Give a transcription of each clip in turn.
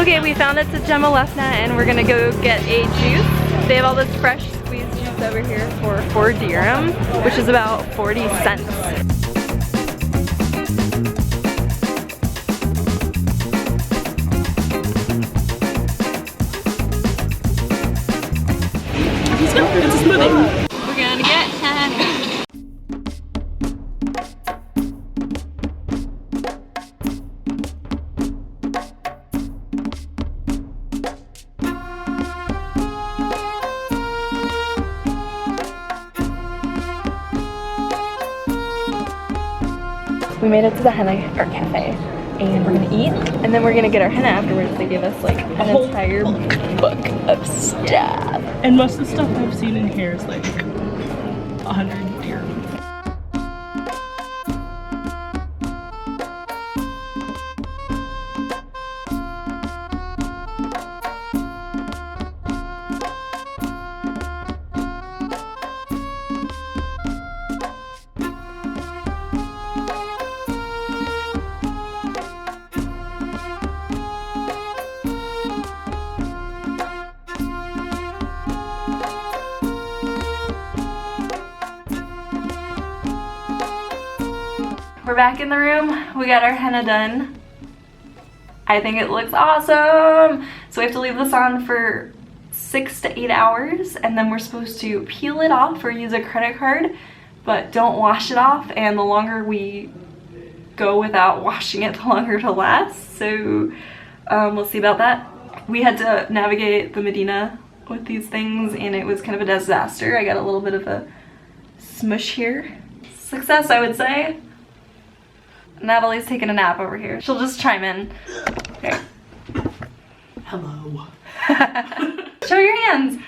Okay, we found it's a Gemma Lefna and we're gonna go get a juice. They have all this fresh squeezed juice over here for 4 dirham, which is about 40 cents. It's a smoothie. We're gonna get henna. We made it to the henna art cafe and we're gonna eat and then we're gonna get our henna afterwards. They gave us like an entire book of stuff. And most of the stuff I've seen in here is like 100 dirham. We're back in the room. We got our henna done. I think it looks awesome. So we have to leave this on for 6 to 8 hours and then we're supposed to peel it off or use a credit card, but don't wash it off, and the longer we go without washing it, the longer it'll last. So we'll see about that. We had to navigate the Medina with these things and it was kind of a disaster. I got a little bit of a smush here. Success, I would say. Natalie's taking a nap over here. She'll just chime in. Okay. Hello. Show your hands.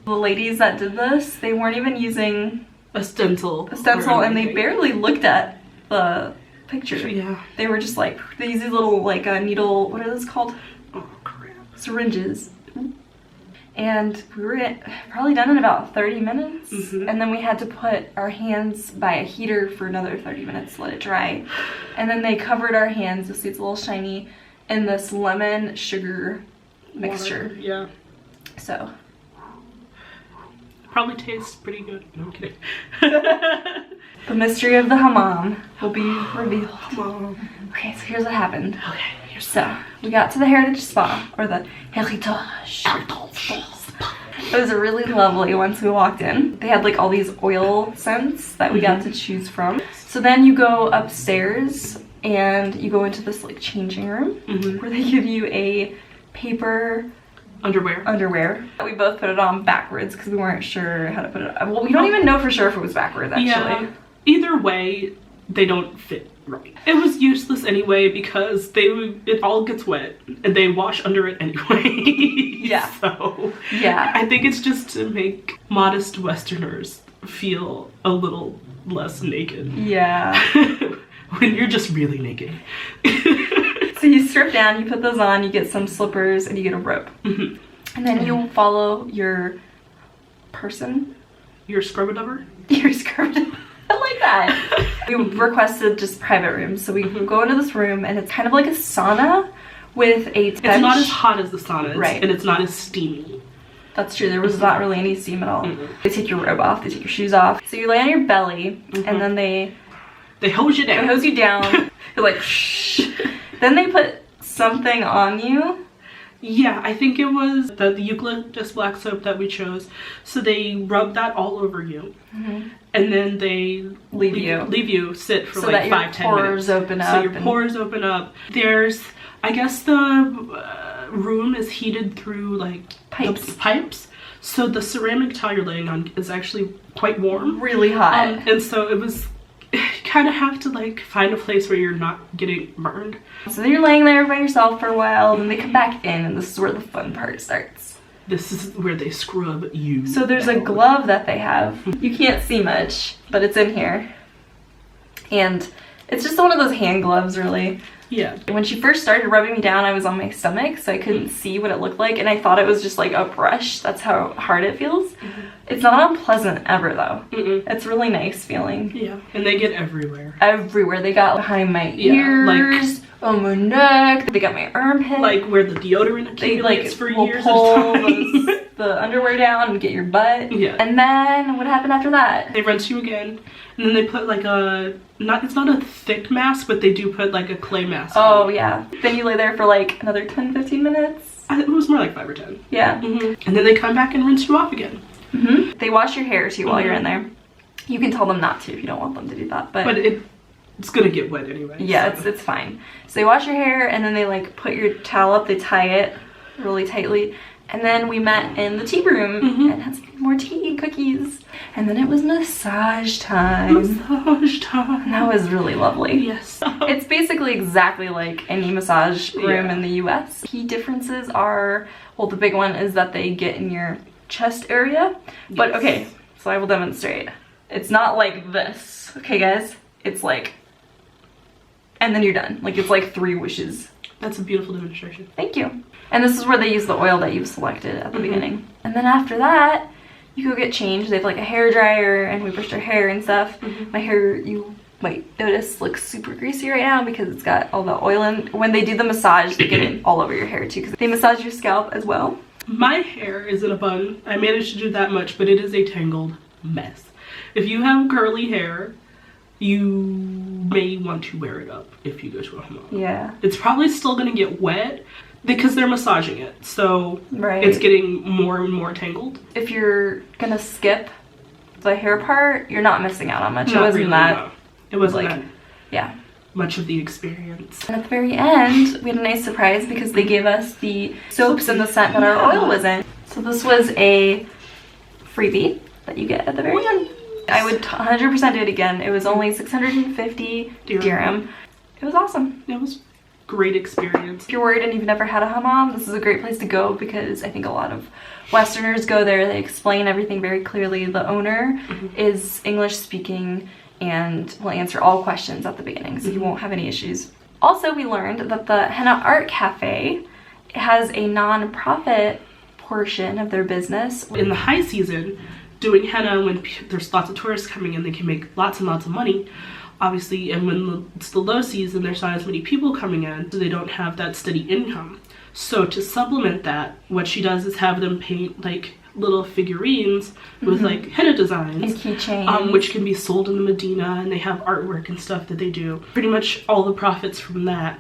The ladies that did this, they weren't even using A stencil and they barely looked at the picture. Yeah. They were just like, they use these little like needle, what are those called? Oh crap. Syringes. And we were probably done in about 30 minutes. And then we had to put our hands by a heater for another 30 minutes to let it dry. And then they covered our hands, you'll see it's a little shiny, in this lemon sugar mixture. Water. Yeah. So. Probably tastes pretty good. No, I'm kidding. The mystery of the hammam will be revealed. Mom. Okay, so here's what happened. Okay. So, we got to the Heritage Spa, or the Heritage. It was really lovely once we walked in. They had like all these oil scents that we got to choose from. So then you go upstairs and you go into this like changing room where they give you a paper underwear. We both put it on backwards because we weren't sure how to put it on. Well, we don't even know for sure if it was backwards actually. Yeah. Either way, they don't fit right. It was useless anyway because it all gets wet and they wash under it anyway. Yeah. So yeah. I think it's just to make modest Westerners feel a little less naked. Yeah. When you're just really naked. So you strip down, you put those on, you get some slippers, and you get a rope. And then you follow your person. Your scrub-a-dubber? Your skirt. I like that. We requested just private rooms, so we go into this room and it's kind of like a sauna with a bench. It's not as hot as the sauna is, right? And it's not as steamy. That's true. There was not really any steam at all. They take your robe off, they take your shoes off. So you lay on your belly and then they hose you down. They hose you down. You're like shh. Then they put something on you. Yeah, I think it was the eucalyptus black soap that we chose. So they rub that all over you. And then they leave you sit for so like 5-10 minutes. Open up. So your pores open up. There's, I guess the room is heated through like pipes. So the ceramic tile you're laying on is actually quite warm. Really hot. And so it was, you kind of have to like find a place where you're not getting burned. So then you're laying there by yourself for a while, and they come back in, and this is where the fun part starts. This is where they scrub you. So there's a glove that they have. You can't see much, but it's in here. And it's just one of those hand gloves, really. Yeah. When she first started rubbing me down, I was on my stomach, so I couldn't see what it looked like, and I thought it was just like a brush. That's how hard it feels. It's not unpleasant ever though. Mm-mm. It's really nice feeling. Yeah, and they get everywhere. Everywhere. They got behind my ears, on my neck, they got my armpit. Like where the deodorant accumulates for years at a time. The underwear down and get your butt. Yeah. And then what happened after that? They rinse you again, and then they put like it's not a thick mask, but they do put like a clay mask on. Yeah. Then you lay there for like another 10-15 minutes. It was more like 5 or 10. Yeah. And then they come back and rinse you off again. They wash your hair too while you're in there. You can tell them not to if you don't want them to do that, but it's gonna get wet anyway. Yeah, so. It's fine. So they wash your hair and then they like put your towel up, they tie it really tightly, and then we met in the tea room and had some more tea and cookies, and then it was massage time. Massage time. And that was really lovely. Yes. It's basically exactly like any massage room in the US. Key differences are, well, the big one is that they get in your chest area. But okay, so I will demonstrate. It's not like this, okay guys? It's like, and then you're done. Like it's like 3 wishes. That's a beautiful demonstration. Thank you. And this is where they use the oil that you've selected at the beginning. And then after that, you go get changed. They have like a hair dryer and we brushed our hair and stuff. My hair, you might notice, looks super greasy right now because it's got all the oil in. When they do the massage, they get it all over your hair too because they massage your scalp as well. My hair is in a bun. I managed to do that much, but it is a tangled mess. If you have curly hair, you may want to wear it up if you go to a hammam. Yeah. It's probably still gonna get wet because they're massaging it, so it's getting more and more tangled. If you're gonna skip the hair part, you're not missing out on much. It wasn't that. It wasn't like, that. Much of the experience. And at the very end, we had a nice surprise because they gave us the soaps and the scent that our oil was in. So this was a freebie that you get at the very end. I would 100% do it again. It was only 650 dirham. It was awesome. It was great experience. If you're worried and you've never had a hammam, this is a great place to go because I think a lot of Westerners go there. They explain everything very clearly. The owner is English speaking and will answer all questions at the beginning, so you won't have any issues. Also, we learned that the Henna Art Cafe has a non-profit portion of their business. In the high season, doing henna, when there's lots of tourists coming in, they can make lots and lots of money, obviously, and when it's the low season, there's not as many people coming in, so they don't have that steady income. So to supplement that, what she does is have them paint like little figurines with like henna designs and keychains, which can be sold in the Medina, and they have artwork and stuff that they do. Pretty much all the profits from that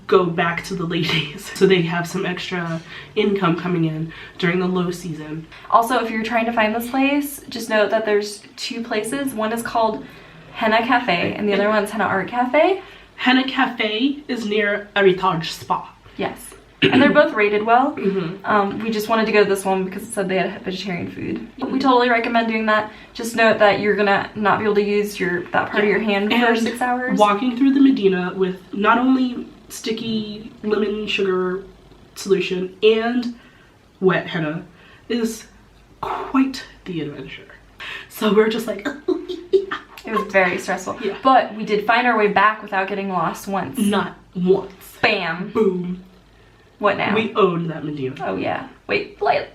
go back to the ladies, so they have some extra income coming in during the low season. Also, if you're trying to find this place, just note that there's 2 places. One is called Henna Cafe and the other one's Henna Art Cafe. Henna Cafe is near Heritage Spa. Yes. And they're both rated well. We just wanted to go to this one because it said they had vegetarian food. But we totally recommend doing that. Just note that you're gonna not be able to use that part of your hand for 6 hours. Walking through the Medina with not only sticky lemon sugar solution and wet henna is quite the adventure. So we're just like, it was very stressful. Yeah. But we did find our way back without getting lost once. Not once. Bam. Boom. What now? We owned that Medina. Oh yeah. Wait, Alright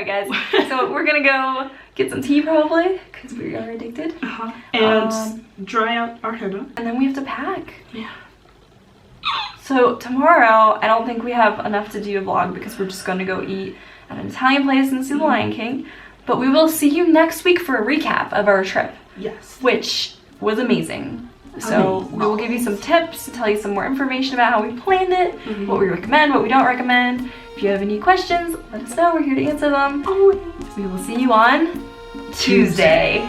guys, so we're gonna go get some tea probably, because we are addicted. And dry out our henna. And then we have to pack. Yeah. So tomorrow, I don't think we have enough to do a vlog because we're just gonna go eat at an Italian place and see the Lion King. But we will see you next week for a recap of our trip. Yes. Which was amazing. So we will give you some tips, tell you some more information about how we planned it, what we recommend, what we don't recommend. If you have any questions, let us know. We're here to answer them. Always. We will see you on Tuesday.